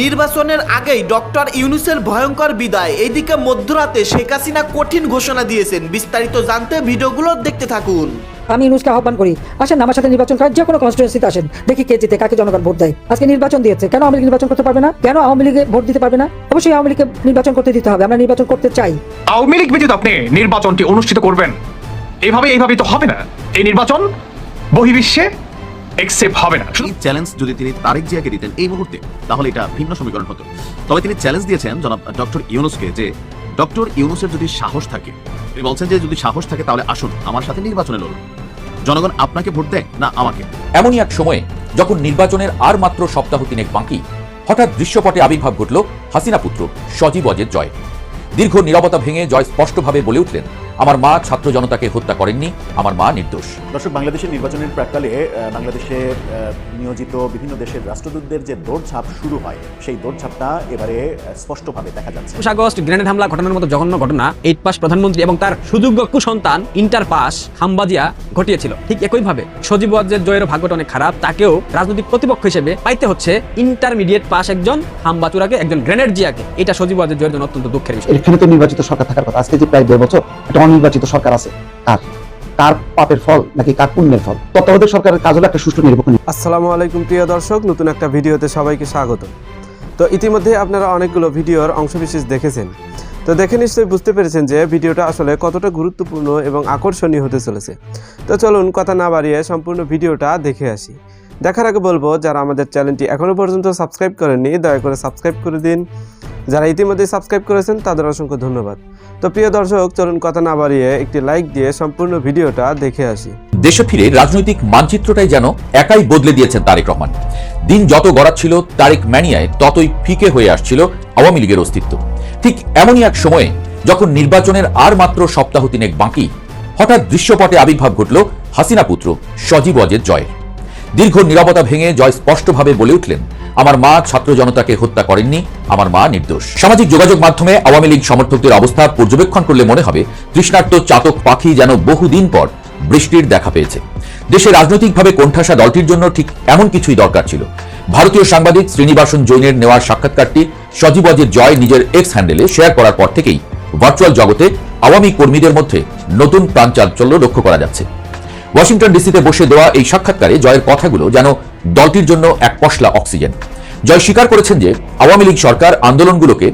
নির্বাচনের আগেই ডক্টর ইউনূসের ভয়ঙ্কর বিদায়। এইদিকে মধ্যরাতে শেখ হাসিনা কঠিন ঘোষণা দিয়েছেন। বিস্তারিত জানতে ভিডিওগুলো দেখতে থাকুন। আমি ইউনূসকে আহ্বান করি, আসেন আমার সাথে নির্বাচন করার যে কোনো কনস্টিটুয়েন্সিতে আসেন, দেখি কে জিতে, কাকে জনগণ ভোট দেয়। আজকে নির্বাচন দিয়েছে, কেন আওয়ামী লীগ নির্বাচন করতে পারবে না? কেন আওয়ামী লীগে ভোট দিতে পারবে না? অবশ্যই আওয়ামী লীগকে নির্বাচন করতে দিতে হবে। আমরা নির্বাচন করতে চাই। আওয়ামী লীগ ব্যতীত আপনি নির্বাচনটি অনুষ্ঠিত করবেন, এইভাবে তো হবে না। এই নির্বাচন বহির্বিশ্বে একসেপ্ট হবে না। এই চ্যালেঞ্জ যদি তিনি তারেক জিয়াকে দিতেন এই মুহূর্তে, তাহলে এটা ভিন্ন সমীকরণ হতো। তবে তিনি চ্যালেঞ্জ দিয়েছেন জনাব ডক্টর ইউনূসকে, যে ডক্টর ইউনূসের যদি সাহস থাকে, তিনি বলছেন যে যদি সাহস থাকে তাহলে আসুন আমার সাথে নির্বাচনে লড়ুন। জনগণ আপনাকে ভোট দেয় না আমাকে। এমনই এক সময়ে যখন নির্বাচনের আর মাত্র সপ্তাহ তিনেক বাকি, হঠাৎ দৃশ্যপটে আবির্ভাব ঘটল হাসিনা পুত্র সজীব ওয়াজেদ জয়। দীর্ঘ নীরবতা ভেঙে জয় স্পষ্টভাবে বলে উঠলেন, আমার মা ছাত্র জনতাকে হত্যা করেননি, আমার মা নির্দোষ। দর্শক, বাংলাদেশের নির্বাচনের প্রাক্কালে বাংলাদেশে নিয়োজিত বিভিন্ন দেশের রাষ্ট্রদূতদের যে দৌড়ঝাঁপ শুরু হয়, সেই দৌড়ঝাঁপটা এবারে স্পষ্টভাবে দেখা যাচ্ছে। আগস্ট গ্রেনেড হামলা ঘটানোর মতো জঘন্য ঘটনা 8 পাস প্রধানমন্ত্রী এবং তার সুযোগ্য কুসন্তান ইন্টার পাস হামবাজিয়া ঘটিয়েছিল। ঠিক একইভাবে সজীব ওয়াজেদ জয়ের ভাগ্যটা অনেক খারাপ। তাকেও রাজনৈতিক প্রতিপক্ষ হিসেবে পাইতে হচ্ছে ইন্টারমিডিয়েট পাস একজন হামবাচুরাকে, একজন গ্রেনেড জিয়াকে। এটা সজীব ওয়াজেদ জয়ের জন্য অত্যন্ত দুঃখের বিষয়। এখানে তো নির্বাচিত সরকার থাকার কথা। আজকে যে প্রায় 1.5 বছর একটা অনির্বাচিত সরকার আছে, কার পাপের ফল নাকি কার পুণ্যের ফল? তত্ত্বাবধায়ক সরকারের কাজ হলো একটা সুষ্ঠু নির্বাচন। আসসালামু আলাইকুম প্রিয় দর্শক, নতুন একটা ভিডিওতে সবাইকে স্বাগত। তো ইতিমধ্যে আপনারা অনেকগুলো ভিডিওর অংশবিশেষ দেখেছেন। তো দেখে নিশ্চয়ই বুঝতে পেরেছেন যে ভিডিওটা আসলে কতটা গুরুত্বপূর্ণ এবং আকর্ষণীয় হতে চলেছে। তো চলুন কথা না বাড়িয়ে সম্পূর্ণ ভিডিওটা দেখে আসি। দেখার আগে বলবো, যারা আমাদের চ্যানেলটি এখনও পর্যন্ত সাবস্ক্রাইব করেননি দয়া করে সাবস্ক্রাইব করে দিন। যারা ইতিমধ্যে সাবস্ক্রাইব করেছেন তাদের অসংখ্য ধন্যবাদ। তো প্রিয় দর্শক, চলুন কথা না বাড়িয়ে একটি লাইক দিয়ে সম্পূর্ণ ভিডিওটা দেখে আসি। দেশে ফিরে রাজনৈতিক মানচিত্রটাই যেন একাই বদলে দিয়েছেন তারেক রহমান। দিন যত গড়াচ্ছিল তারেক ম্যানিয়ায়, ততই ফিকে হয়ে আসছিল আওয়ামী লীগের অস্তিত্ব। ঠিক এমনই এক সময়ে যখন নির্বাচনের আর মাত্র সপ্তাহ তিনেক বাকি, হঠাৎ দৃশ্যপটে আবির্ভাব ঘটল হাসিনা পুত্র সজীব ওয়াজেদ জয়ের। দীর্ঘ নীরবতা ভেঙে জয় স্পষ্টভাবে বলে উঠলেন, আমার মা ছাত্র জনতাকে হত্যা করেননি, আমার মা নির্দোষ। সামাজিক যোগাযোগ মাধ্যমে আওয়ামী লীগ সমর্থকদের অবস্থা পর্যবেক্ষণ করলে মনে হবে তৃষ্ণার্ত চাতক পাখি যেন বহুদিন পর বৃষ্টির দেখা পেয়েছে। দেশে রাজনৈতিকভাবে কোণঠাসা দলটির জন্য ঠিক এমন কিছুই দরকার ছিল। ভারতীয় সাংবাদিক শ্রীনিবাসন জৈনের নেওয়ার সাক্ষাৎকারটি সজীব ওয়াজেদ জয় নিজের এক্স হ্যান্ডেলে শেয়ার করার পর থেকেই ভার্চুয়াল জগতে আওয়ামী কর্মীদের মধ্যে নতুন প্রাণ চাঞ্চল্য লক্ষ্য করা যাচ্ছে। ওয়াশিংটন ডিসিতে বসে দেওয়া এই সাক্ষাৎকারে জয়ের কথাগুলো যেন দলটির জন্য এক পশলা অক্সিজেন। জয় স্বীকার করেছেন যে আওয়ামী লীগ সরকার আন্দোলনগুলোকে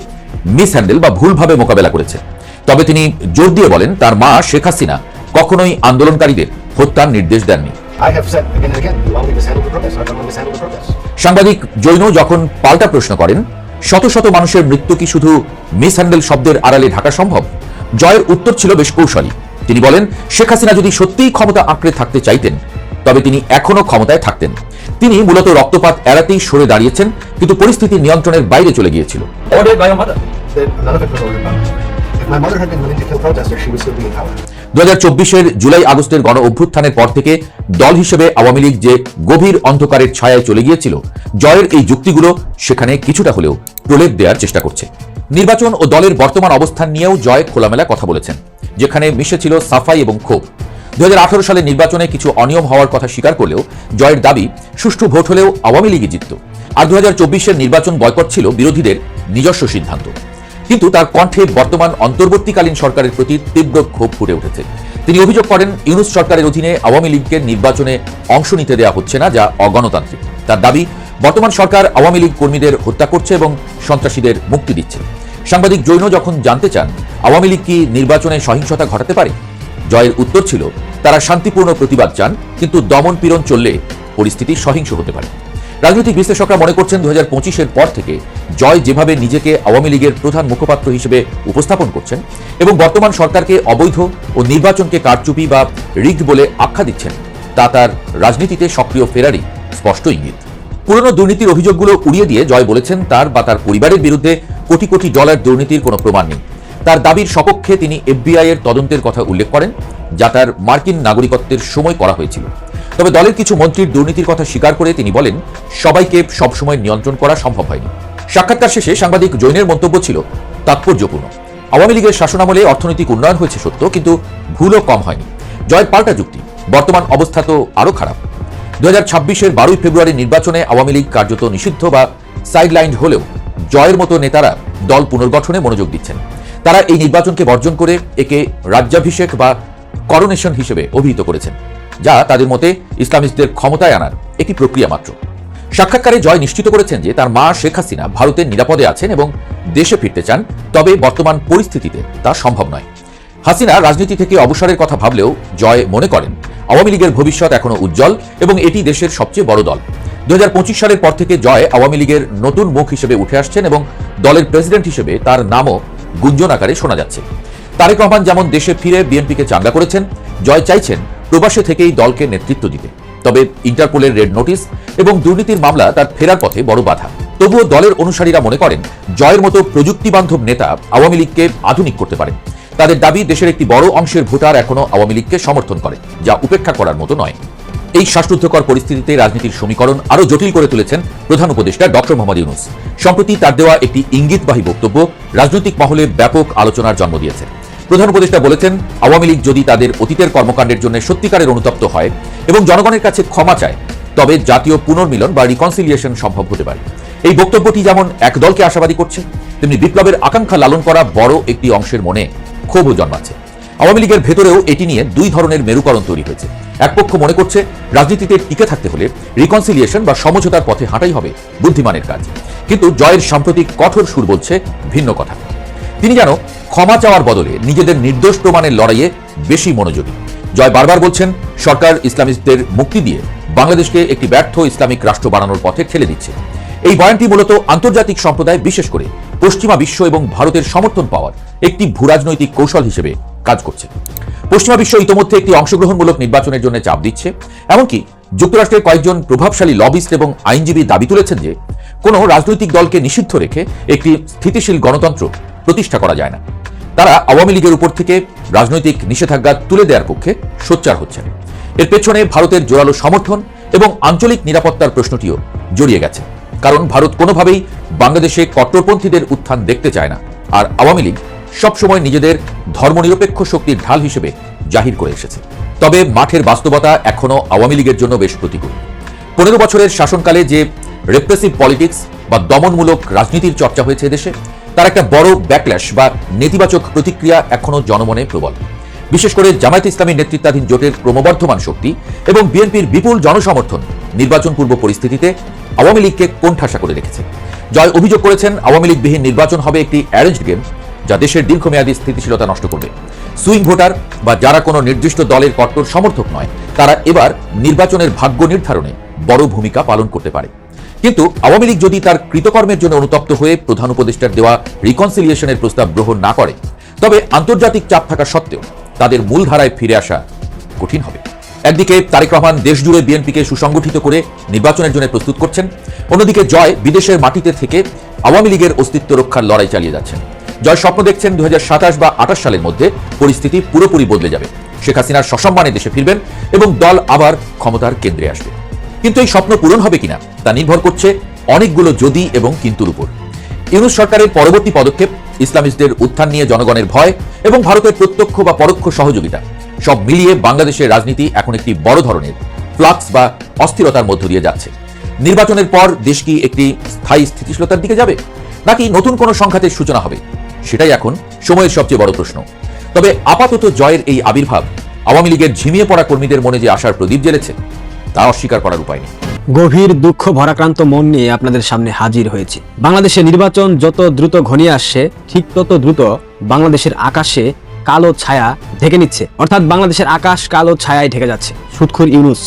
মিসহ্যান্ডেল বা ভুলভাবে মোকাবেলা করেছে। তবে তিনি জোর দিয়ে বলেন, তার মা শেখ হাসিনা কখনোই আন্দোলনকারীদের হত্যার নির্দেশ দেননি। সাংবাদিক জৈন যখন পাল্টা প্রশ্ন করেন, শত শত মানুষের মৃত্যু কি শুধু মিসহ্যান্ডেল শব্দের আড়ালে ঢাকা সম্ভব? জয়ের উত্তর ছিল বেশ কৌশলী। তিনি বলেন, শেখ হাসিনা যদি সত্যিই ক্ষমতা আঁকড়ে থাকতে চাইতেন তবে তিনি এখনো ক্ষমতায় থাকতেন। তিনি মূলত রক্তপাত এড়াতেই সরে দাঁড়িয়েছেন, কিন্তু পরিস্থিতি নিয়ন্ত্রণের বাইরে চলে গিয়েছিল। 2024-এর জুলাই আগস্টের গণ অভ্যুত্থানের পর থেকে দল হিসেবে আওয়ামী লীগ যে গভীর অন্ধকারের ছায়ায় চলে গিয়েছিল, জয়ের এই যুক্তিগুলো সেখানে কিছুটা হলেও প্রলেপ দেওয়ার চেষ্টা করছে। নির্বাচন ও দলের বর্তমান অবস্থান নিয়েও জয় খোলামেলা কথা বলেছেন, যেখানে মিশেছিল সাফাই এবং ক্ষোভ। 2018 সালের নির্বাচনে কিছু অনিয়ম হওয়ার কথা স্বীকার করলেও জয়ের দাবি, সুষ্ঠু ভোট হলেও আওয়ামী লীগই জিতত। আর 2024-এর নির্বাচন বয়কট ছিল বিরোধীদের নিজস্ব সিদ্ধান্ত। কিন্তু তার কণ্ঠে বর্তমান অন্তর্বর্তীকালীন সরকারের প্রতি তীব্র ক্ষোভ ফুটে উঠেছে। তিনি অভিযোগ করেন, ইউনূস সরকারের অধীনে আওয়ামী লীগকে নির্বাচনে অংশ নিতে দেওয়া হচ্ছে না, যা অগণতান্ত্রিক। তার দাবি, বর্তমান সরকার আওয়ামী লীগ কর্মীদের হত্যা করছে এবং সন্ত্রাসীদের মুক্তি দিচ্ছে। সাংবাদিক জৈন যখন জানতে চান আওয়ামী লীগ কি নির্বাচনে সহিংসতা ঘটাতে পারে, জয়ের উত্তর ছিল, তারা শান্তিপূর্ণ প্রতিবাদ চান, কিন্তু দমন পীড়ন চললে পরিস্থিতি সহিংস হতে পারে। রাজনৈতিক বিশ্লেষকরা মনে করছেন 2025-এর পর থেকে জয় যেভাবে নিজেকে আওয়ামী লীগের প্রধান মুখপাত্র হিসেবে উপস্থাপন করছেন এবং বর্তমান সরকারকে অবৈধ ও নির্বাচনকে কারচুপি বা রিগড বলে আখ্যা দিচ্ছেন, তা তার রাজনীতিতে সক্রিয় ফেরারই স্পষ্ট ইঙ্গিত। পুরনো দুর্নীতির অভিযোগগুলো উড়িয়ে দিয়ে জয় বলেছেন, তার বা তার পরিবারের বিরুদ্ধে কোটি কোটি ডলার দুর্নীতির কোনো প্রমাণ নেই। তার দাবির সপক্ষে তিনি FBI এর তদন্তের কথা উল্লেখ করেন, যা তার মার্কিন নাগরিকত্বের সময় করা হয়েছিল। তবে দলের কিছু মন্ত্রীর দুর্নীতির কথা স্বীকার করে তিনি বলেন, সবাইকে সবসময় নিয়ন্ত্রণ করা সম্ভব হয়নি। সাক্ষাৎকার শেষে সাংবাদিক জৈনের মন্তব্য ছিল তাৎপর্যপূর্ণ। আওয়ামী লীগের শাসনামলে অর্থনৈতিক উন্নয়ন হয়েছে সত্য, কিন্তু ভুলও কম হয়নি। জয়ের পাল্টা যুক্তি, বর্তমান অবস্থা তো আরও খারাপ। 2026-এর 12 ফেব্রুয়ারি নির্বাচনে আওয়ামী লীগ কার্যত নিষিদ্ধ বা সাইডলাইন্ড হলেও জয়ের মতো নেতারা দল পুনর্গঠনে মনোযোগ দিচ্ছেন। তারা এই নির্বাচনকে বর্জন করে একে রাজ্যাভিষেক বা করোনেশন হিসেবে অভিহিত করেছেন, যা তাদের মতে ইসলামিস্টদের ক্ষমতায় আনার একটি প্রক্রিয়া মাত্র। সাক্ষাৎকারে জয় নিশ্চিত করেছেন যে তার মা শেখ হাসিনা ভারতের নিরাপদে আছেন এবং দেশে ফিরতে চান, তবে বর্তমান পরিস্থিতিতে তা সম্ভব নয়। হাসিনা রাজনীতি থেকে অবসরের কথা ভাবলেও জয় মনে করেন আওয়ামী লীগের ভবিষ্যৎ এখনো উজ্জ্বল এবং এটি দেশের সবচেয়ে বড় দল। 2025 সালের পর থেকে জয় আওয়ামী লীগের নতুন মুখ হিসেবে উঠে আসছেন এবং দলের প্রেসিডেন্ট হিসেবে তার নামও গুঞ্জন আকারে শোনা যাচ্ছে। তারেক রহমান যেমন দেশে ফিরে বিএনপিকে চাঙ্গা করেছেন, জয় চাইছেন প্রবাসে থেকেই দলকে নেতৃত্ব দিতে। তবে ইন্টারপোলের রেড নোটিশ এবং দুর্নীতির মামলা তার ফেরার পথে বড় বাধা। তবুও দলের অনুসারীরা মনে করেন জয়ের মতো প্রযুক্তিবান্ধব নেতা আওয়ামী লীগকে আধুনিক করতে পারেন। তাদের দাবি, দেশের একটি বড় অংশের ভোটার এখনো আওয়ামী লীগকে সমর্থন করে, যা উপেক্ষা করার মতো নয়। এই শ্বাসরুদ্ধকর পরিস্থিতিতে রাজনীতির সমীকরণ আরো জটিল করে তুলেছেন প্রধান উপদেষ্টা ডক্টর মোহাম্মদ ইউনূস। সম্প্রতি তার দেওয়া একটি ইঙ্গিতবাহী বক্তব্য রাজনৈতিক মহলে ব্যাপক আলোচনার জন্ম দিয়েছে। প্রধান উপদেষ্টা বলেছেন, আওয়ামী লীগ যদি তাদের অতীতের কর্মকাণ্ডের জন্য সত্যিকারের অনুতপ্ত হয় এবং জনগণের কাছে ক্ষমা চায়, তবে জাতীয় পুনর্মিলন বা রিকনসিলিয়েশন সম্ভব হতে পারে। এই বক্তব্যটি যেমন এক দলকে আশাবাদী করছে, তেমনি বিপ্লবের আকাঙ্ক্ষা লালন করা বড় একটি অংশের মনে ক্ষোভও জন্মাচ্ছে। আওয়ামী লীগের ভেতরেও এটি নিয়ে দুই ধরনের মেরুকরণ তৈরি হয়েছে। এক পক্ষ মনে করছে রাজনীতিতে টিকে থাকতে হলে রিকনসিলিয়েশন বা সমঝোতার পথে হাঁটাই হবে বুদ্ধিমানের কাজ, কিন্তু জয়ের সাম্প্রতিক কঠোর সুর বলছে ভিন্ন কথা। তিনি যেন ক্ষমা চাওয়ার বদলে নিজেদের নির্দোষ প্রমাণের লড়াইয়ে বেশি মনোযোগী। জয় বারবার বলছেন সরকার ইসলামিস্টদের মুক্তি দিয়ে বাংলাদেশকে একটি ব্যর্থ ইসলামিক রাষ্ট্র বানানোর পথে ঠেলে দিচ্ছে। এই বয়ানটি মূলত আন্তর্জাতিক সম্প্রদায়, বিশেষ করে পশ্চিমা বিশ্ব এবং ভারতের সমর্থন পাওয়ার একটি ভূরাজনৈতিক কৌশল হিসেবে কাজ করছে। পশ্চিমা বিশ্ব ইতোমধ্যে একটি অংশগ্রহণমূলক নির্বাচনের জন্য চাপ দিচ্ছে। এমনকি যুক্তরাষ্ট্রের কয়েকজন প্রভাবশালী লবিস্ট এবং আইনজীবী দাবি তুলেছেন যে কোনো রাজনৈতিক দলকে নিষিদ্ধ রেখে একটি স্থিতিশীল গণতন্ত্র প্রতিষ্ঠা করা যায় না। তারা আওয়ামী লীগের উপর থেকে রাজনৈতিক নিষেধাজ্ঞা তুলে দেওয়ার পক্ষে সোচ্চার হচ্ছেন। এর পেছনে ভারতের জোরালো সমর্থন এবং আঞ্চলিক নিরাপত্তার প্রশ্নটিও জড়িয়ে গেছে, কারণ ভারত কোনোভাবেই বাংলাদেশে কট্টরপন্থীদের উত্থান দেখতে চায় না, আর আওয়ামী লীগ সবসময় নিজেদের ধর্মনিরপেক্ষ শক্তির ঢাল হিসেবে জাহির করে এসেছে। তবে মাঠের বাস্তবতা এখনো আওয়ামী লীগের জন্য বেশ প্রতিকূল। 15 বছরের শাসনকালে যে রেপ্রেসিভ পলিটিক্স বা দমনমূলক রাজনীতির চর্চা হয়েছে দেশে, তার একটা বড় ব্যাকল্যাশ বা নেতিবাচক প্রতিক্রিয়া এখনো জনমনে প্রবল। বিশেষ করে জামায়াতে ইসলামীর নেতৃত্বাধীন জোটের ক্রমবর্ধমান শক্তি এবং বিএনপির বিপুল জনসমর্থন নির্বাচন পূর্ব পরিস্থিতিতে আওয়ামী লীগকে কোণঠাসা করে রেখেছে। জয় অভিযোগ করেছেন আওয়ামী লীগবিহীন নির্বাচন হবে একটি অ্যারেঞ্জড গেম, যা দেশের দীর্ঘমেয়াদী স্থিতিশীলতা নষ্ট করবে। সুইং ভোটার বা যারা কোনো নির্দিষ্ট দলের কট্টর সমর্থক নয়, তারা এবার নির্বাচনের ভাগ্য নির্ধারণে বড় ভূমিকা পালন করতে পারে। কিন্তু আওয়ামী লীগ যদি তার কৃতকর্মের জন্য অনুতপ্ত হয়ে প্রধান উপদেষ্টার দেওয়া রিকনসিলিয়েশনের প্রস্তাব গ্রহণ না করে, তবে আন্তর্জাতিক চাপ থাকা সত্ত্বেও তাদের মূলধারায় ফিরে আসা কঠিন হবে। একদিকে তারেক রহমান দেশজুড়ে বিএনপিকে সুসংগঠিত করে নির্বাচনের জন্য প্রস্তুত করছেন, অন্যদিকে জয় বিদেশের মাটিতে থেকে আওয়ামী লীগের অস্তিত্ব রক্ষার লড়াই চালিয়ে যাচ্ছেন। জয় স্বপ্ন দেখছেন 2027 বা 28 সালের মধ্যে পরিস্থিতি পুরোপুরি বদলে যাবে, শেখ হাসিনার সসম্মানে দেশে ফিরবেন এবং দল আবার ক্ষমতার কেন্দ্রে আসবে। কিন্তু এই স্বপ্ন পূরণ হবে কিনা তা নির্ভর করছে অনেকগুলো যদি এবং কিন্তুর উপর। ইউনূস সরকারের পরবর্তী পদক্ষেপ, ইসলামিস্টদের উত্থান নিয়ে জনগণের ভয় এবং ভারতের প্রত্যক্ষ বা পরোক্ষ সহযোগিতা, সব মিলিয়ে বাংলাদেশের রাজনীতি এখন একটি বড় ধরনের ফ্লাক্স বা অস্থিরতার মধ্য দিয়ে যাচ্ছে। নির্বাচনের পর দেশ কি একটি স্থায়ী স্থিতিশীলতার দিকে যাবে, নাকি নতুন কোনো সংঘাতের সূচনা হবে, সেটাই এখন সময়ের সবচেয়ে বড় প্রশ্ন। তবে আপাতত জয়ের এই আবির্ভাব আওয়ামী লীগের ঝিমিয়ে পড়া কর্মীদের মনে যে আশার প্রদীপ জ্বেলেছে, তা অস্বীকার করার উপায় নেই। গভীর দুঃখ ভরাক্রান্ত মন নিয়ে আপনাদের সামনে হাজির হয়েছে। বাংলাদেশে নির্বাচন যত দ্রুত ঘনিয়ে আসছে, ঠিক তত দ্রুত বাংলাদেশের আকাশে কালো ছায়া ঢেকে নিচ্ছে, অর্থাৎ বাংলাদেশের আকাশ কালো ছায়ায় ঢেকে যাচ্ছে। সুদখোর ইউনূস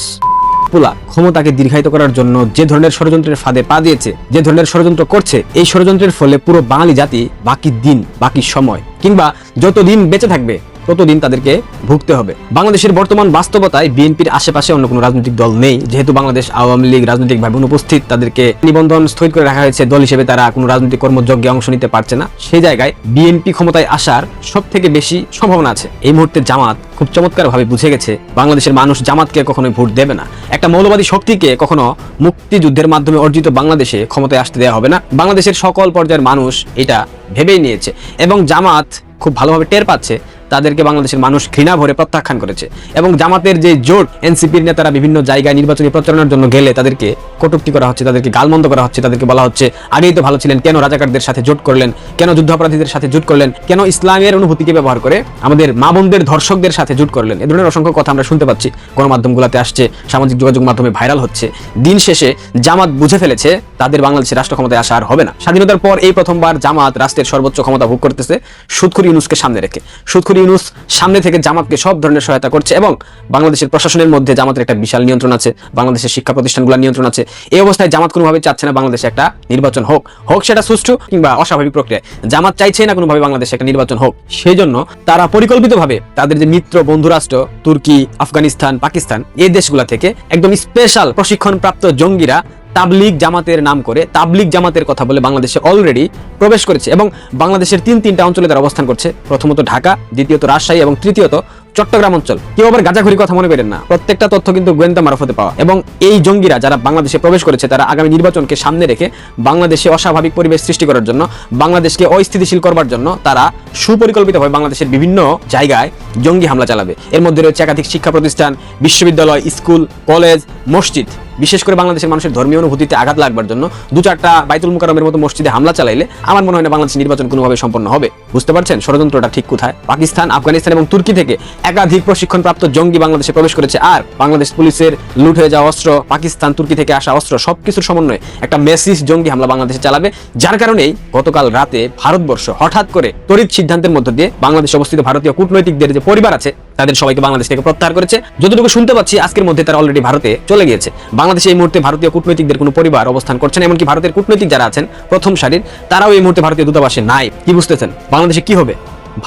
ক্ষমতাকে দীর্ঘায়িত করার জন্য যে ধরনের ষড়যন্ত্রের ফাঁদে পা দিয়েছে, যে ধরনের ষড়যন্ত্র করছে, এই ষড়যন্ত্রের ফলে পুরো বাঙালি জাতি বাকি দিন, বাকি সময় কিংবা যতদিন বেঁচে থাকবে ততদিন তাদেরকে ভুগতে হবে। বাংলাদেশের বর্তমান বাস্তবতায় বিএনপির আশেপাশে অন্য কোনো রাজনৈতিক দল নেই। যেহেতু বাংলাদেশ আওয়ামী লীগ রাজনৈতিকভাবে অনুপস্থিত, তাদেরকে নিবন্ধন স্থগিত করে রাখা হয়েছে, দল হিসেবে তারা কোনো রাজনৈতিক কর্মযজ্ঞে অংশ নিতে পারছে না। সেই জায়গায় বিএনপি ক্ষমতায় আসার সব থেকে বেশি সম্ভাবনা আছে। এই মুহূর্তে জামাত খুব চমৎকারভাবে বুঝে গেছে বাংলাদেশের মানুষ জামাতকে কখনোই ভোট দেবে না। একটা মৌলবাদী শক্তিকে কখনো মুক্তিযুদ্ধের মাধ্যমে অর্জিত বাংলাদেশে ক্ষমতায় আসতে দেওয়া হবে না। বাংলাদেশের সকল পর্যায়ের মানুষ এটা ভেবেই নিয়েছে এবং জামাত খুব ভালোভাবে টের পাচ্ছে তাদেরকে বাংলাদেশের মানুষ ঘৃণা ভরে প্রত্যাখ্যান করেছে। এবং জামাতের যে জোট, এনসিপির নেতারা বিভিন্ন জায়গায় নির্বাচনী প্রচারণার জন্য গেলে তাদেরকে কটূক্তি করা হচ্ছে, তাদেরকে গালমন্দ করা হচ্ছে, তাদেরকে বলা হচ্ছে আগেই তো ভালো ছিলেন, কেন রাজাকারদের সাথে জোট করলেন, কেন যুদ্ধাপরাধীদের সাথে জোট করলেন, কেন ইসলামের অনুভূতিকে ব্যবহার করে আমাদের মা বোনদের ধর্ষকদের সাথে জোট করলেন। এ ধরনের অসংখ্য কথা আমরা শুনতে পাচ্ছি, গণমাধ্যমগুলোতে আসছে, সামাজিক যোগাযোগ মাধ্যমে ভাইরাল হচ্ছে। দিন শেষে জামাত বুঝে ফেলেছে তাদের বাংলাদেশের রাষ্ট্র ক্ষমতায় আসা আর হবে না। স্বাধীনতার পর এই প্রথমবার জামাত রাষ্ট্রের সর্বোচ্চ ক্ষমতা ভোগ করতেছে সুদখোর ইউনূসকে সামনে রেখে। সুদখোর ইউনূস সামনে থেকে জামাতকে সব ধরনের সহায়তা করছে এবং বাংলাদেশের প্রশাসনের মধ্যে জামাতের একটা বিশাল নিয়ন্ত্রণ আছে, বাংলাদেশের শিক্ষা প্রতিষ্ঠানগুলোর নিয়ন্ত্রণ আছে। এই অবস্থায় জামাত কোনোভাবে চাচ্ছে না বাংলাদেশে একটা নির্বাচন হোক, সেটা সুষ্ঠু কিংবা অস্বাভাবিক প্রক্রিয়া। জামাত চাইছে না কোনোভাবে বাংলাদেশে একটা নির্বাচন হোক। সেই জন্য তারা পরিকল্পিতভাবে তাদের যে মিত্র বন্ধু রাষ্ট্র তুর্কি, আফগানিস্তান, পাকিস্তান, এই দেশগুলা থেকে একদম স্পেশাল প্রশিক্ষণপ্রাপ্ত জঙ্গিরা তাবলিগ জামাতের নাম করে তাবলিগ জামাতের কথা বলে বাংলাদেশে অলরেডি প্রবেশ করেছে এবং বাংলাদেশের তিনটা অঞ্চলে তারা অবস্থান করছে। প্রথমত ঢাকা, দ্বিতীয়ত রাজশাহী এবং তৃতীয়ত চট্টগ্রাম অঞ্চল। কেউ আবার গাঁজাখুরি কথা মনে করেন না, প্রত্যেকটা তথ্য কিন্তু গোয়েন্দা মারফতে পাওয়া। এবং এই জঙ্গিরা যারা বাংলাদেশে প্রবেশ করেছে তারা আগামী নির্বাচনকে সামনে রেখে বাংলাদেশে অস্বাভাবিক পরিবেশ সৃষ্টি করার জন্য, বাংলাদেশকে অস্থিতিশীল করবার জন্য তারা সুপরিকল্পিতভাবে বাংলাদেশের বিভিন্ন জায়গায় জঙ্গি হামলা চালাবে। এর মধ্যে রয়েছে একাধিক শিক্ষা প্রতিষ্ঠান, বিশ্ববিদ্যালয়, স্কুল, কলেজ, মসজিদ। বিশেষ করে বাংলাদেশের মানুষের ধর্মীয় অনুভূতিতে আঘাত লাগবার জন্য 2-4টা বাইতুল মুকাররমের মতো মসজিদে হামলা চালাইলে আমার মনে হয় না বাংলাদেশ নির্বাচন কোনোভাবে সম্পন্ন হবে। বুঝতে পারছেন ষড়যন্ত্রটা ঠিক কোথায়? পাকিস্তান, আফগানিস্তান এবং তুর্কি থেকে একাধিক প্রশিক্ষণপ্রাপ্ত জঙ্গি বাংলাদেশে প্রবেশ করেছে। আর বাংলাদেশ পুলিশের লুট হয়ে যাওয়া অস্ত্র, পাকিস্তান, তুর্কি থেকে আসা অস্ত্র, সবকিছুর সমন্বয়ে একটা মেসিস জঙ্গি হামলা বাংলাদেশে চালাবে। যার কারণেই গতকাল রাতে ভারতবর্ষ হঠাৎ করে তড়িৎ সিদ্ধান্তের মধ্য দিয়ে বাংলাদেশে অবস্থিত ভারতীয় কূটনৈতিকদের যে পরিবার আছে তাদের সবাইকে বাংলাদেশ থেকে প্রত্যাহার করেছে। যতটুকু শুনতে পাচ্ছি আজকের মধ্যে তারা অলরেডি ভারতে চলে গিয়েছে। বাংলাদেশে এই মুহূর্তে ভারতীয় কূটনৈতিকদের কোনো পরিবার অবস্থান করছেন, এমনকি ভারতের কূটনৈতিক যারা আছেন প্রথম সারির তারাও এই মুহূর্তে ভারতীয় দূতাবাসে নাই। কি বুঝতেছেন বাংলাদেশে কি হবে?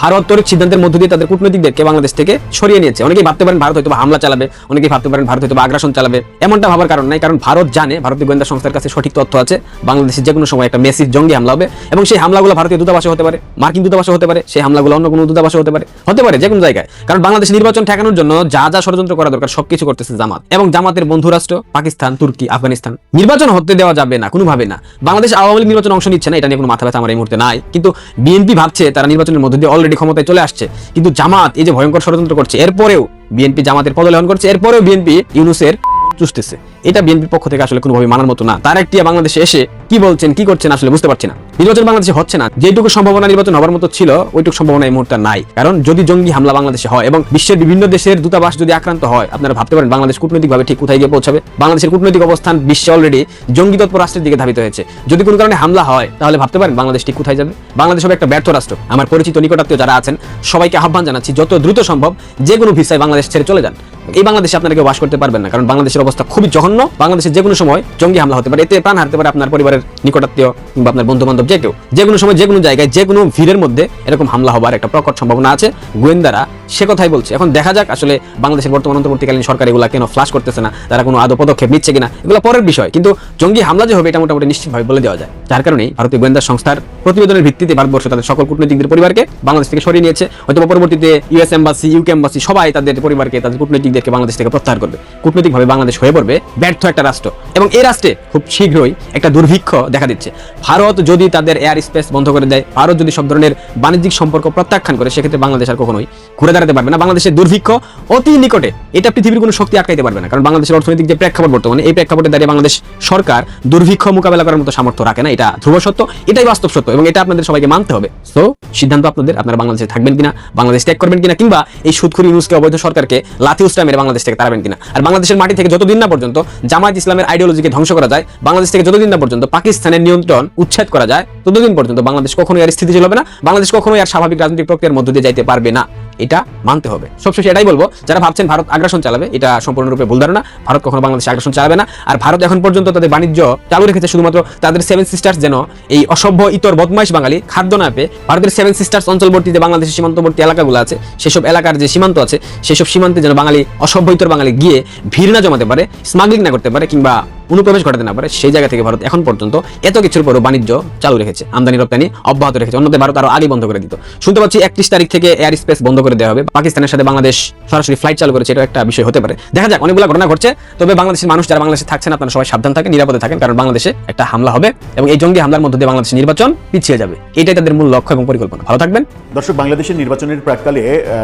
ভারত তড়িৎ সিদ্ধান্তের মধ্য দিয়ে তাদের কূটনৈতিকদেরকে বাংলাদেশ থেকে সরিয়ে নিয়েছে। অনেকেই ভাবতে পারেন ভারত হয়তো হামলা চালাবে, অনেকেই ভাবতে পারেন ভারত হয়তো আগ্রাসন চালাবে। এমনটা ভাবার কারণ নাই, কারণ ভারত জানে, ভারতীয় গোয়েন্দা সংস্থার কাছে সঠিক তথ্য আছে, বাংলাদেশে যে কোনো সময় একটা মেসিস জঙ্গি হামলা হবে এবং সেই হামলাগুলো ভারতীয় দূতাবাসে হতে পারে, মার্কিন দূতাবাসে হতে পারে, সেই হামলাগুলো অন্য কোনো দূতাবাসে হতে পারে যে কোনো জায়গায়। কারণ বাংলাদেশ নির্বাচন ঠেকানোর জন্য যা যা ষড়যন্ত্র করা দরকার সবকিছু করতেছে জামাত এবং জামাতের বন্ধু রাষ্ট্র পাকিস্তান, তুর্কি, আফগানিস্তান। নির্বাচন হতে দেওয়া যাবে না কোনোভাবে না। বাংলাদেশ আওয়ামী লীগ নির্বাচন অংশ নিচ্ছে না, এটা নিয়ে কোনো মাথা ব্যথা আমার এই মুহূর্তে নাই। কিন্তু বিএনপি ভাবছে তারা নির্বাচনের মধ্য দিয়ে অলরেডি ক্ষমতায় চলে আসছে, কিন্তু জামাত এই যে ভয়ঙ্কর ষড়যন্ত্র করছে, এরপরেও বিএনপি জামাতের পদলেহন করছে, এরপরেও বিএনপি ইউনূসের চুষতেছে। এটা বিএনপির পক্ষ থেকে আসলে কোনোভাবে মানার মতো না। তার একটি বাংলাদেশে এসে কি বলছেন কি করছেন আসলে বুঝতে পারছি না। নির্বাচন বাংলাদেশে হচ্ছে না, যেটুকু সম্ভাবনা নির্বাচন হওয়ার মতো ছিল ওইটুকু সম্ভাবনা এই মুহূর্তে নাই। কারণ যদি জঙ্গি হামলা বাংলাদেশে হয় এবং বিশ্বের বিভিন্ন দেশের দূতাবাস যদি আক্রান্ত হয়, আপনারা ভাবতে পারেন বাংলাদেশ কূটনৈতিকভাবে ঠিক কোথায় গিয়ে পৌঁছাবে। বাংলাদেশের কূটনৈতিক অবস্থান বিশ্বে অলরেডি জঙ্গি তৎপর রাষ্ট্রের দিকে ধাবিত হয়েছে। যদি কোনো কারণে হামলা হয় তাহলে ভাবতে পারেন বাংলাদেশ ঠিক কোথায় যাবে। বাংলাদেশ হবে একটা ব্যর্থ রাষ্ট্র। আমার পরিচিত নিকটাত্মীয় যারা আছেন সবাইকে আহ্বান জানাচ্ছি যত দ্রুত সম্ভব যে কোনো ভিসায় বাংলাদেশ ছেড়ে চলে যান। এই বাংলাদেশে আপনারা কেউ বাস করতে পারবেন না, কারণ বাংলাদেশের অবস্থা খুবই জঘন্য। বাংলাদেশে যে কোনো সময় জঙ্গি হামলা হতে পারে, এতে প্রাণ হারতে পারে আপনার পরিবারের নিকটাত্মীয় কিংবা আপনার বন্ধু বান্ধব, যে কেউ যে কোনো সময় যে কোনো জায়গায় যে কোনো ভিড়ের মধ্যে এরকম হামলা হবার একটা প্রকট সম্ভাবনা আছে। গোয়েন্দারা সে কথাই বলছে। এখন দেখা যাক আসলে বাংলাদেশের বর্তমান অন্তর্বর্তীকালীন সরকার এগুলা কেন ফ্লাশ করতেছে না, তারা কোনো আদৌ পদক্ষেপ নিচ্ছে কিনা এগুলো পরের বিষয়। কিন্তু জঙ্গি হামলা যে হবে এটা মোটামুটি নিশ্চিতভাবে বলে দেওয়া যায়। যার কারণেই ভারতীয় গোয়েন্দা সংস্থার প্রতিবেদনের ভিত্তিতে ভারতবর্ষ তাদের সকল কূটনৈতিকদের পরিবারকে বাংলাদেশ থেকে সরিয়ে নিয়েছে। হয়তো পরবর্তীতে ইউএস এম্বাসি, ইউকে এম্বাসি সবাই তাদের পরিবারকে, তাদের কূটনৈতিকদেরকে বাংলাদেশ থেকে প্রত্যাহার করবে। কূটনৈতিকভাবে বাংলাদেশ হয়ে পড়বে ব্যর্থ একটা রাষ্ট্র এবং এই রাষ্ট্রে খুব শীঘ্রই একটা দুর্ভিক্ষ দেখা দিচ্ছে। ভারত যদি তাদের এয়ার স্পেস বন্ধ করে দেয়, ভারত যদি সব ধরনের বাণিজ্যিক সম্পর্ক প্রত্যাখ্যান করে, সেক্ষেত্রে বাংলাদেশ আর কখনোই ঘুরে দাঁড়াতে পারবে না। বাংলাদেশের দুর্ভিক্ষ অতি নিকটে, এটা পৃথিবীর কোনো শক্তি আটকাইতে পারবে না। কারণ বাংলাদেশের অর্থনৈতিক যে প্রেক্ষাপট বর্তমানে, এই প্রেক্ষাপটে দাঁড়িয়ে বাংলাদেশ সরকার দুর্ভিক্ষ মোকাবেলা করার মতো সামর্থ্য রাখে না। এটা ধ্রুব সত্য, এটাই বাস্তব সত্য এবং এটা আপনাদের সবাইকে মানতে হবে। সো সিদ্ধান্ত আপনাদের, আপনারা বাংলাদেশে থাকবেন কিনা, বাংলাদেশ ত্যাগ করবেন কিনা, কিংবা এই সুদখোর ইউনূসকে অবৈধ সরকারকে লাথি উস্টা মেরে বাংলাদেশ থেকে তাড়াবেন কিনা। আর বাংলাদেশের মাটি থেকে যতদিন না পর্যন্ত জামায়াত ইসলামের আইডিওলজিকে ধ্বংস করা যায়, বাংলাদেশ থেকে যতদিন না পর্যন্ত পাকিস্তানের নিয়ন্ত্রণ উচ্ছেদ করা যায়, ততদিন পর্যন্ত বাংলাদেশ কখনোই আর স্থিতিশীল হবে না। বাংলাদেশ কখনোই আর স্বাভাবিক রাজনৈতিক প্রক্রিয়ার মধ্য দিয়ে যাইতে পারবে না। এটা মানতে হবে। সবশেষে এটাই বলবো, যারা ভাবছেন ভারত আগ্রাসন চালাবে, এটা সম্পূর্ণরূপে ভুল ধারণা। ভারত কখনো বাংলাদেশে আগ্রাসন চালাবে না। আর ভারত এখন পর্যন্ত তাদের বাণিজ্য চালু রেখেছে শুধুমাত্র তাদের সেভেন সিস্টার্স যেন এই অসভ্য ইতর বদমাইশ বাঙালি খাদ্য না পেয়ে ভারতের সেভেন সিস্টার্স অঞ্চলবর্তী যে বাংলাদেশের সীমান্তবর্তী এলাকাগুলো আছে, সেসব এলাকার যে সীমান্ত আছে, সেসব সীমান্তে যেন বাঙালি অসভ্য ইতর বাঙালি গিয়ে ভিড় না জমাতে পারে, স্মাগলিং না করতে পারে, কিংবা অনুপ্রবেশ ঘটাতে না পারে, সেই জায়গা থেকে ভারত এখন পর্যন্ত এত কিছুর পরও বাণিজ্য চালু রেখেছে, আমদানি রপ্তানি অব্যাহত রেখেছে। অন্যদের ভারত আরো আগে বন্ধ করে দিত। শুনতে পাচ্ছি 31 তারিখ থেকে এয়ার স্পেস বন্ধ করে দেওয়া হবে। পাকিস্তানের সাথে বাংলাদেশ সরাসরি ফ্লাইট চালু করেছে, এটা একটা বিষয় হতে পারে। দেখা যাক, অনেকগুলো ঘটনা ঘটছে। তবে বাংলাদেশের মানুষ যারা বাংলাদেশে থাকছেন, আপনারা সবাই সাবধান থাকেন, নিরাপদে থাকেন, কারণ বাংলাদেশে একটা হামলা হবে এবং এই জঙ্গি হামলার মধ্যে দিয়ে বাংলাদেশের নির্বাচন পিছিয়ে যাবে। এটাই তাদের মূল লক্ষ্য এবং পরিকল্পনা। ভালো থাকবেন। দর্শক, বাংলাদেশের নির্বাচনের প্রাক্কালে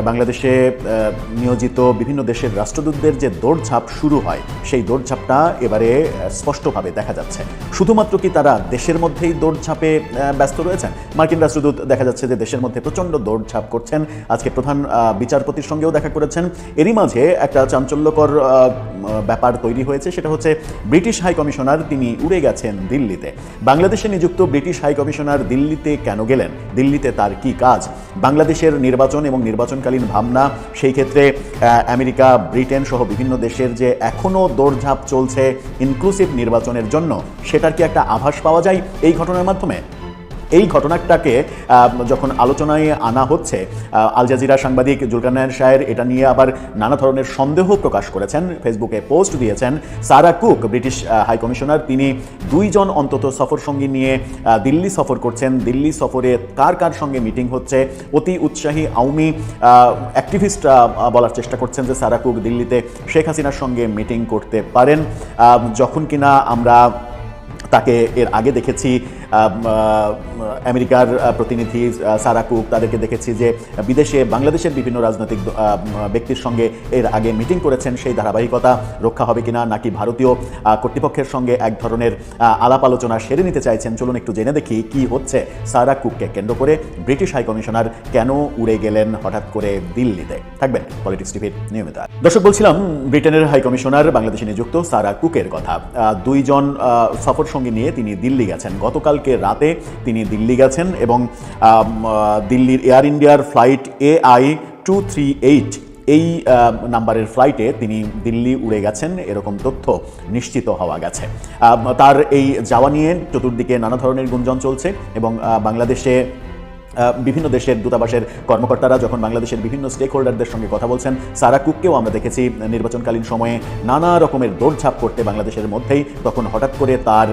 বাংলাদেশে নিয়োজিত বিভিন্ন দেশের রাষ্ট্রদূতদের যে দৌড়ঝাঁপ শুরু হয়, সেই দৌড়ঝাঁপটা এবারে স্পষ্টভাবে দেখা যাচ্ছে। শুধুমাত্র কি তারা দেশের মধ্যেই দৌড়ঝাঁপে ব্যস্ত রয়েছেন? মার্কিন রাষ্ট্রদূত দেখা যাচ্ছে যে দেশের মধ্যে প্রচণ্ড দৌড়ঝাঁপ করছেন। আজকে প্রধান বিচারপতির সঙ্গেও দেখা করেছেন। এরই মাঝে একটা চাঞ্চল্যকর ব্যাপার তৈরি হয়েছে, সেটা হচ্ছে ব্রিটিশ হাই কমিশনার তিনি উড়ে গেছেন দিল্লিতে। বাংলাদেশে নিযুক্ত ব্রিটিশ হাই কমিশনার দিল্লিতে কেন গেলেন? দিল্লিতে তার কি কাজ? বাংলাদেশের নির্বাচন এবং নির্বাচনকালীন ভাবনা, সেই ক্ষেত্রে আমেরিকা, ব্রিটেন সহ বিভিন্ন দেশের যে এখনও দৌড়ঝাঁপ চলছে ইনক্লুসিভ নির্বাচনের জন্য, সেটার কি একটা আভাস পাওয়া যায় এই ঘটনার মাধ্যমে? এই ঘটনাটাকে যখন আলোচনায় আনা হচ্ছে, আল জাজিরা সাংবাদিক জুলকারনাইন শাহের এটা নিয়ে আবার নানা ধরনের সন্দেহ প্রকাশ করেছেন, ফেসবুকে পোস্ট দিয়েছেন। সারা কুক, ব্রিটিশ হাই কমিশনার, তিনি 2 জন অন্তত সফর সঙ্গী নিয়ে দিল্লি সফর করছেন। দিল্লি সফরে কার কার সঙ্গে মিটিং হচ্ছে? অতি উৎসাহী আওয়ামী অ্যাক্টিভিস্ট বলার চেষ্টা করছেন যে সারা কুক দিল্লিতে শেখ হাসিনার সঙ্গে মিটিং করতে পারেন, যখন কিনা আমরা তাকে এর আগে দেখেছি আমেরিকার প্রতিনিধি সারা কুক, তাদেরকে দেখেছি যে বিদেশে বাংলাদেশের বিভিন্ন রাজনৈতিক ব্যক্তির সঙ্গে এর আগে মিটিং করেছেন। সেই ধারাবাহিকতা রক্ষা হবে কিনা, নাকি ভারতীয় কর্তৃপক্ষের সঙ্গে এক ধরনের আলাপ আলোচনা সেরে নিতে চাইছেন? চলুন একটু জেনে দেখি কি হচ্ছে সারা কুককে কেন্দ্র করে। ব্রিটিশ হাই কমিশনার কেন উড়ে গেলেন হঠাৎ করে দিল্লিতে? থাকবেন পলিটিক্স টিভির নিয়মিত। দর্শক, বলছিলাম ব্রিটেনের হাই কমিশনার বাংলাদেশে নিযুক্ত সারা কুকের কথা। 2 জন সফর সঙ্গী নিয়ে তিনি দিল্লি গেছেন। গতকালকে রাতে তিনি দিল্লি গেছেন এবং দিল্লির এয়ার ইন্ডিয়ার ফ্লাইট AI-238 এই নাম্বারের ফ্লাইটে তিনি দিল্লি উড়ে গেছেন, এরকম তথ্য নিশ্চিত হওয়া গেছে। তার এই যাওয়া নিয়ে চতুর্দিকে নানা ধরনের গুঞ্জন চলছে এবং বাংলাদেশে বিভিন্ন দেশের দূতাবাসের কর্মকর্তারা যখন বাংলাদেশের বিভিন্ন স্টেক হোল্ডারদের সঙ্গে কথা বলছেন, সারা কুককেও আমরা দেখেছি নির্বাচনকালীন সময়ে নানা রকমের দৌড়ঝাঁপ করতে বাংলাদেশের মধ্যেই, তখন হঠাৎ করে তার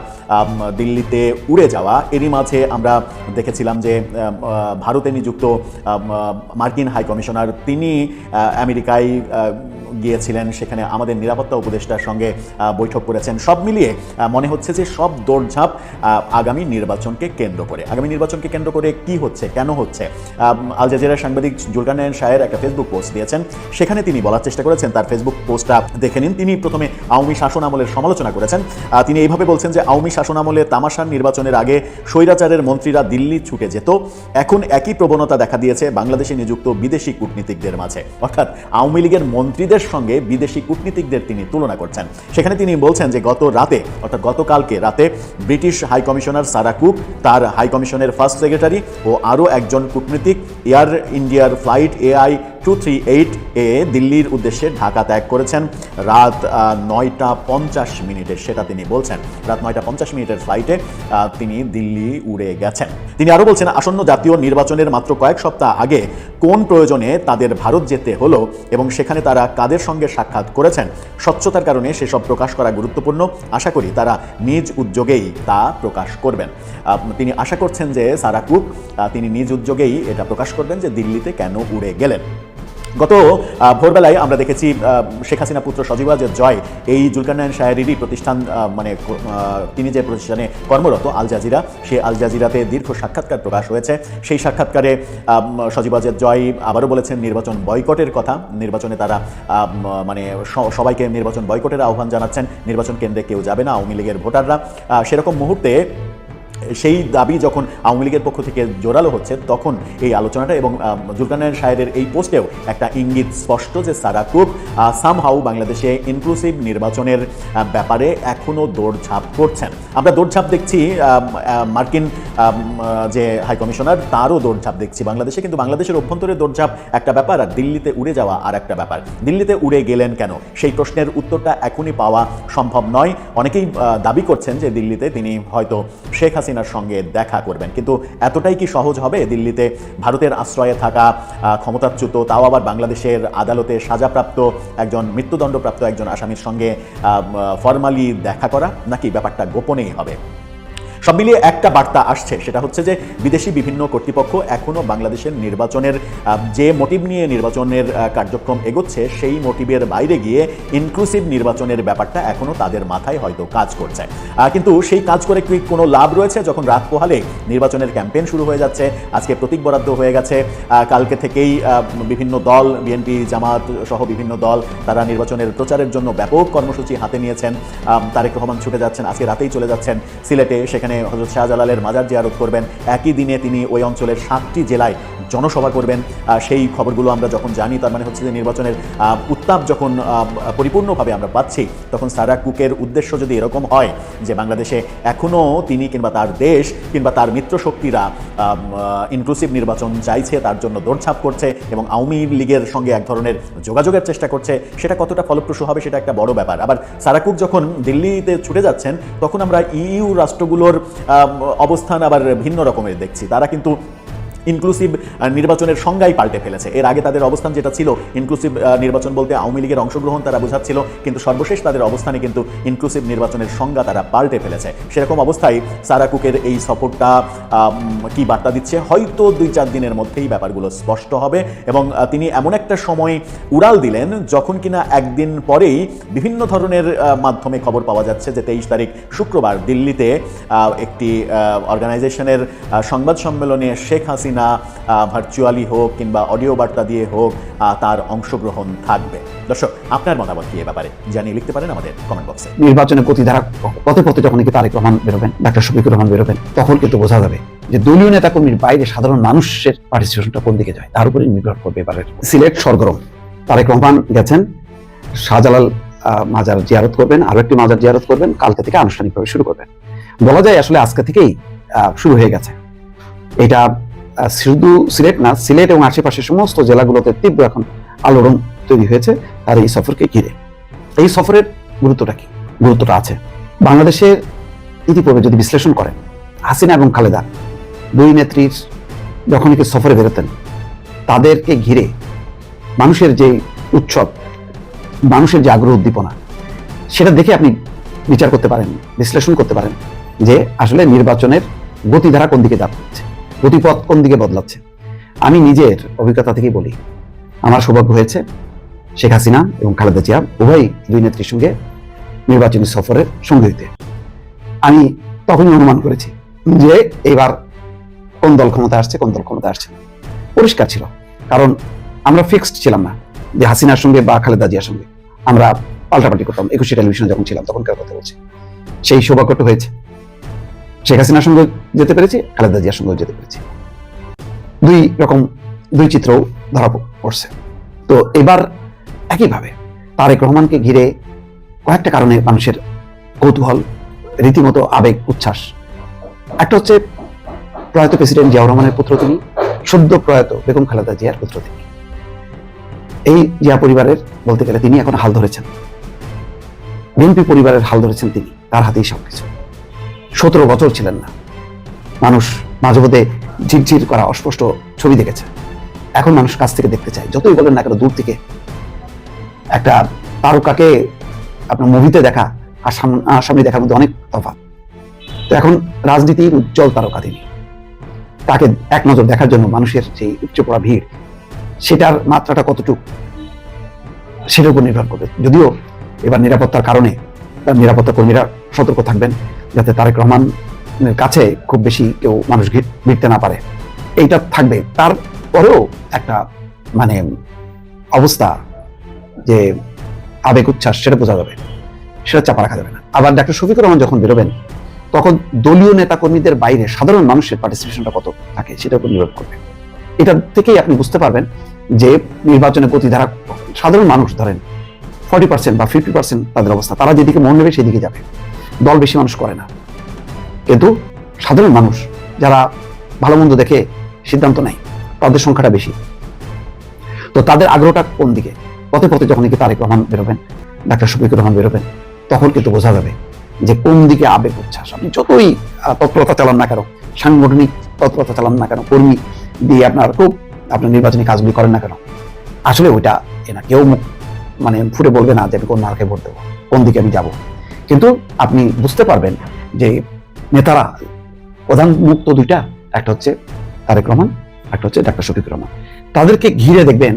দিল্লিতে উড়ে যাওয়া। এরই মাঝে আমরা দেখেছিলাম যে ভারতে নিযুক্ত মার্কিন হাই কমিশনার তিনি আমেরিকায় গিয়েছিলেন, সেখানে আমাদের নিরাপত্তা উপদেষ্টার সঙ্গে বৈঠক করেছেন। সব মিলিয়ে মনে হচ্ছে যে সব দৌড়ঝাঁপ আগামী নির্বাচনকে কেন্দ্র করে। আগামী নির্বাচনকে কেন্দ্র করে কি হচ্ছে, কেন হচ্ছে? আল জাজিরার সাংবাদিক জুলকারনাইন শাহের একটা ফেসবুক পোস্ট দিয়েছেন, সেখানে তিনি বলার চেষ্টা করেছেন, তার ফেসবুক পোস্টটা দেখে নিন। তিনি প্রথমে আওয়ামী শাসন আমলের সমালোচনা করেছেন। তিনি এইভাবে বলছেন যে আওয়ামী শাসন আমলে তামাশার নির্বাচনের আগে স্বৈরাচারের মন্ত্রীরা দিল্লি ছুটে যেত, এখন একই প্রবণতা দেখা দিয়েছে বাংলাদেশে নিযুক্ত বিদেশি কূটনীতিকদের মাঝে। অর্থাৎ আওয়ামী লীগের মন্ত্রীদের সঙ্গে বিদেশি কূটনীতিকদের তিনি তুলনা করছেন। সেখানে তিনি বলছেন যে গত রাতে, অর্থাৎ গতকালকে রাতে British high commissioner Sarah Cooke, তার হাই কমিশনের ফার্স্ট সেক্রেটারি ও আরও একজন কূটনীতিক এয়ার ইন্ডিয়ার ফ্লাইট AI-238 এ দিল্লির উদ্দেশ্যে ঢাকা ত্যাগ করেছেন রাত 9:50 সেটা তিনি বলছেন। রাত 9:50 ফ্লাইটে তিনি দিল্লি উড়ে গেছেন। তিনি আরও বলছেন, আসন্ন জাতীয় নির্বাচনের মাত্র কয়েক সপ্তাহ আগে কোন প্রয়োজনে তাদের ভারত যেতে হলো এবং সেখানে তারা কাদের সঙ্গে সাক্ষাৎ করেছেন, স্বচ্ছতার কারণে সেসব প্রকাশ করা গুরুত্বপূর্ণ। আশা করি তারা নিজ উদ্যোগেই তা প্রকাশ করবেন। তিনি আশা করছেন যে সারা কুক তিনি নিজ উদ্যোগেই এটা প্রকাশ করবেন যে দিল্লিতে কেন উড়ে গেলেন। গত ভোরবেলায় আমরা দেখেছি শেখ হাসিনা পুত্র সজীব ওয়াজেদ জয়, এই জুলকারনাইন শাহেরই প্রতিষ্ঠান, মানে তিনি যে প্রতিষ্ঠানে কর্মরত আল জাজিরা, সেই আল জাজিরাতে দীর্ঘ সাক্ষাৎকার প্রকাশ হয়েছে। সেই সাক্ষাৎকারে সজীব ওয়াজেদ জয় আবারও বলেছেন নির্বাচন বয়কটের কথা। নির্বাচনে তারা মানে সবাইকে নির্বাচন বয়কটের আহ্বান জানাচ্ছেন। নির্বাচন কেন্দ্রে কেউ যাবে না, আওয়ামী লীগের ভোটাররা। সেরকম মুহূর্তে সেই দাবি যখন আওয়ামী লীগের পক্ষ থেকে জোরালো হচ্ছে, তখন এই আলোচনাটা এবং জুলকারনাইন শাহের এই পোস্টেও একটা ইঙ্গিত স্পষ্ট যে সারা কুক সামহাউ বাংলাদেশে ইনক্লুসিভ নির্বাচনের ব্যাপারে এখনও দৌড়ঝাঁপ করছেন। আমরা দৌড়ঝাঁপ দেখছি মার্কিন যে হাই কমিশনার, তারও দৌড়ঝাঁপ দেখছি বাংলাদেশে, কিন্তু বাংলাদেশের অভ্যন্তরে দৌড়ঝাঁপ একটা ব্যাপার আর দিল্লিতে উড়ে যাওয়া আর একটা ব্যাপার। দিল্লিতে উড়ে গেলেন কেন, সেই প্রশ্নের উত্তরটা এখনই পাওয়া সম্ভব নয়। অনেকেই দাবি করছেন যে দিল্লিতে তিনি হয়তো শেখ হাসিনা হাসিনার সঙ্গে দেখা করবেন। কিন্তু এতটাই কি সহজ হবে দিল্লিতে ভারতের আশ্রয়ে থাকা ক্ষমতাচ্যুত, তাও আবার বাংলাদেশের আদালতে সাজাপ্রাপ্ত একজন, মৃত্যুদণ্ডপ্রাপ্ত একজন আসামির সঙ্গে ফরমালি দেখা করা, নাকি ব্যাপারটা গোপনেই হবে? সব মিলিয়ে একটা বার্তা আসছে, সেটা হচ্ছে যে বিদেশি বিভিন্ন কর্তৃপক্ষ এখনো বাংলাদেশের নির্বাচনের যে মোটিভ নিয়ে নির্বাচনের কার্যক্রম এগোচ্ছে সেই মোটিভের বাইরে গিয়ে ইনক্লুসিভ নির্বাচনের ব্যাপারটা এখনো তাদের মাথায় হয়তো কাজ করছে। কিন্তু সেই কাজ করে কি কোনো লাভ রয়েছে? যখন রাত পোহালে নির্বাচনের ক্যাম্পেইন শুরু হয়ে যাচ্ছে, আজকে প্রতীক বরাদ্দ হয়ে গেছে, কালকে থেকেই বিভিন্ন দল, বিএনপি, জামাত সহ বিভিন্ন দল, তারা নির্বাচনের প্রচারের জন্য ব্যাপক কর্মসূচি হাতে নিয়েছেন। তারেক রহমান ছুটে যাচ্ছেন, আজকে রাতেই চলে যাচ্ছেন সিলেটে, সেখানে হযরত শাহজালালের মাজার জিয়ারত করবেন। একই দিনে তিনি ওই অঞ্চলের 7টি জেলায় জনসভা করবেন। সেই খবরগুলো আমরা যখন জানি, তার মানে হচ্ছে যে নির্বাচনের উত্তাপ যখন পরিপূর্ণভাবে আমরা পাচ্ছি, তখন সারা কুকের উদ্দেশ্য যদি এরকম হয় যে বাংলাদেশে এখনও তিনি কিংবা তার দেশ কিংবা তার মিত্রশক্তিরা ইনক্লুসিভ নির্বাচন চাইছে, তার জন্য দৌড়ঝাঁপ করছে এবং আওয়ামী লীগের সঙ্গে এক ধরনের যোগাযোগের চেষ্টা করছে, সেটা কতটা ফলপ্রসূ হবে সেটা একটা বড় ব্যাপার। আবার সারা কুক যখন দিল্লিতে ছুটে যাচ্ছেন, তখন আমরা ইইউ রাষ্ট্রগুলোর অবস্থান আবার ভিন্ন রকমের দেখছি। তারা কিন্তু ইনক্লুসিভ নির্বাচনের সংজ্ঞাই পাল্টে ফেলেছে। এর আগে তাদের অবস্থান যেটা ছিল, ইনক্লুসিভ নির্বাচন বলতে আওয়ামী লীগের অংশগ্রহণ তারা বোঝাচ্ছিল, কিন্তু সর্বশেষ তাদের অবস্থানে কিন্তু ইনক্লুসিভ নির্বাচনের সংজ্ঞা তারা পাল্টে ফেলেছে। সেরকম অবস্থায় সারা কুকের এই সফরটা কি বার্তা দিচ্ছে, হয়তো 2-4 দিনের মধ্যেই ব্যাপারগুলো স্পষ্ট হবে। এবং তিনি এমন একটা সময় উড়াল দিলেন যখন কিনা একদিন পরেই বিভিন্ন ধরনের মাধ্যমে খবর পাওয়া যাচ্ছে যে 23 তারিখ শুক্রবার দিল্লিতে একটি অর্গানাইজেশনের সংবাদ সম্মেলনে শেখ হাসিনা ভার্চুয়ালি হোক কিংবা অডিও বার্তা দিয়ে হোক তার অংশগ্রহণ থাকবে। দর্শক, আপনার মতামত কি এ ব্যাপারে জানিয়ে লিখতে পারেন আমাদের কমেন্ট বক্সে। নির্বাচনের গতিধারা পথে পথে যখন কি তারেক রহমান বেরোবেন, ডাক্তার শফিকুর রহমান বেরোবেন, তখন কিন্তু বোঝা যাবে যে দলীয় নেতাকর্মীর বাইরে সাধারণ মানুষের পার্টিসিপেশনটা কোন দিকে যায়, তার উপরে নির্ভর করবে এবারের সিলেট সরগরম। তারেক রহমান গেছেন, শাহজালাল মাজার জিয়ারত করবেন, আরো একটি মাজার জিয়ারত করবেন, কালকে থেকে আনুষ্ঠানিকভাবে শুরু করবেন। বলা যায় আসলে আজকে থেকেই শুরু হয়ে গেছে। এটা শুধু সিলেট না, সিলেট এবং আশেপাশের সমস্ত জেলাগুলোতে তীব্র এখন আলোড়ন তৈরি হয়েছে তার এই সফরকে ঘিরে। এই সফরের গুরুত্বটা কি? গুরুত্বটা আছে। বাংলাদেশের ইতিপূর্বে যদি বিশ্লেষণ করেন, হাসিনা এবং খালেদা দুই নেত্রীর যখন কি সফরে বেরোতেন, তাদেরকে ঘিরে মানুষের যে উৎসব, মানুষের যে আগ্রহ উদ্দীপনা, সেটা দেখে আপনি বিচার করতে পারেন, বিশ্লেষণ করতে পারেন যে আসলে নির্বাচনের গতিধারা কোন দিকে যাচ্ছে, গতিপথ কোন দিকে বদলাচ্ছে। আমি নিজের অভিজ্ঞতা থেকে বলি, আমার সৌভাগ্য হয়েছে শেখ হাসিনা এবং খালেদা জিয়া উভয় দুই নেত্রীর সঙ্গে নির্বাচনী সফরের সঙ্গী হইতে। আমি তখনই অনুমান করেছি যে এবার কোন দল ক্ষমতা আসছে, কোন দল ক্ষমতা আসছে। পরিষ্কার ছিল, কারণ আমরা ফিক্সড ছিলাম না যে হাসিনার সঙ্গে বা খালেদা জিয়ার সঙ্গে আমরা পাল্টাপাল্টি করতাম। 21 টেলিভিশনে যখন ছিলাম তখনকার কথা বলছি। সেই সৌভাগ্যটা হয়েছে, শেখ হাসিনার সঙ্গে যেতে পেরেছি, খালেদা জিয়ার সঙ্গেও যেতে পেরেছি। দুই রকম দুই চিত্র ধরা পড়ছে। তো এবার একইভাবে তারেক রহমানকে ঘিরে কয়েকটা কারণে মানুষের কৌতূহল, রীতিমতো আবেগ, উচ্ছ্বাস। একটা হচ্ছে প্রয়াত প্রেসিডেন্ট জিয়াউর রহমানের পুত্র তিনি, সদ্য প্রয়াত বেগম খালেদা জিয়ার পুত্র তিনি। এই জিয়া পরিবারের বলতে গেলে তিনি এখন হাল ধরেছেন, বিএনপি পরিবারের হাল ধরেছেন তিনি, তার হাতেই সবকিছু। 17 বছর ছিলেন না, মানুষ মাঝে মধ্যে ঝিরঝির করা অস্পষ্ট ছবি দেখেছে, এখন মানুষ কাছ থেকে দেখতে চায়। যতই বলেন না কেন, দূর থেকে একটা তারকাকে আপনার মুভিতে দেখা আর সামনে দেখার মধ্যে অনেক তফাৎ। তো এখন রাজনীতির উজ্জ্বল তারকা তিনি, তাকে এক নজর দেখার জন্য মানুষের যে উপচে পড়া ভিড়, সেটার মাত্রাটা কতটুকু সেটার উপর নির্ভর করবে। যদিও এবার নিরাপত্তার কারণে নিরাপত্তা কর্মীরা সতর্ক থাকবেন যাতে তারেক রহমানের কাছে খুব বেশি কেউ মানুষ ভিড়তে না পারে, এইটা থাকবে। তারপরেও একটা মানে অবস্থা যে আবেগ উচ্ছ্বাস, সেটা বোঝা যাবে, সেটা চাপা রাখা যাবে না। আবার ডাক্তার শফিকুর রহমান যখন বেরোবেন, তখন দলীয় নেতা কর্মীদের বাইরে সাধারণ মানুষের পার্টিসিপেশনটা কত থাকে সেটার উপর নির্ভর করবে। এটা থেকেই আপনি বুঝতে পারবেন যে নির্বাচনের গতিধারা, সাধারণ মানুষ ধরেন 40% বা 50% তাদের অবস্থা, তারা যেদিকে মন নেবে সেদিকে যাবে। দল বেশি মানুষ করে না, কিন্তু সাধারণ মানুষ যারা ভালো মন্দ দেখে সিদ্ধান্ত নেয়, তাদের সংখ্যাটা বেশি। তো তাদের আগ্রহটা কোন দিকে? পথে পথে যখন কি তারেক রহমান বেরোবেন, ডাক্তার শফিকুর রহমান বেরোবেন, তখন কিন্তু বোঝা যাবে যে কোন দিকে আবেগ উচ্ছ্বাস। আপনি যতই তৎপরতা চালান না কেন, সাংগঠনিক তৎপরতা চালান না কেন, কর্মী দিয়ে আপনার নির্বাচনী কাজগুলি করেন না কেন, আসলে ওইটা কেউ মানে ফুটে বলবে না যে আমি কোন মার্কে ভোট দেবো, কোন দিকে আমি যাব। কিন্তু আপনি বুঝতে পারবেন যে নেতারা প্রধান মুখ তো দুইটা, একটা হচ্ছে তারেক রহমান, একটা হচ্ছে ডাক্তার শফিকুর রহমান। তাদেরকে ঘিরে দেখবেন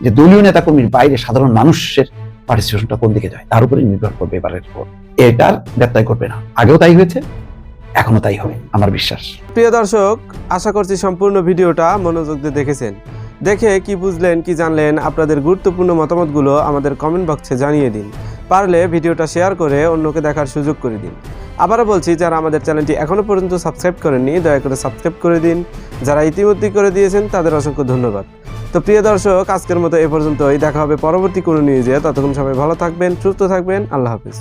যে দলীয় নেতাকর্মীর বাইরে সাধারণ মানুষের পার্টিসিপেশনটা কোন দিকে যায় তার উপরে নির্ভর করবে এবারের ভোট। এটার ব্যত্যয় করবে না, আগেও তাই হয়েছে, এখনো তাই হবে আমার বিশ্বাস। প্রিয় দর্শক, আশা করছি সম্পূর্ণ ভিডিওটা মনোযোগ দিয়ে দেখেছেন। দেখে কি বুঝলেন, কি জানলেন, আপনাদের গুরুত্বপূর্ণ মতামতগুলো আমাদের কমেন্ট বক্সে জানিয়ে দিন। পারলে ভিডিওটা শেয়ার করে অন্যকে দেখার সুযোগ করে দিন। আবারও বলছি, যারা আমাদের চ্যানেলটি এখনও পর্যন্ত সাবস্ক্রাইব করেননি দয়া করে সাবস্ক্রাইব করে দিন। যারা ইতিমধ্যেই করে দিয়েছেন তাদের অসংখ্য ধন্যবাদ। তো প্রিয় দর্শক, আজকের মতো এ পর্যন্তই। দেখা হবে পরবর্তী কোনো নিউজে। ততক্ষণ সবাই ভালো থাকবেন, সুস্থ থাকবেন। আল্লাহ হাফিজ।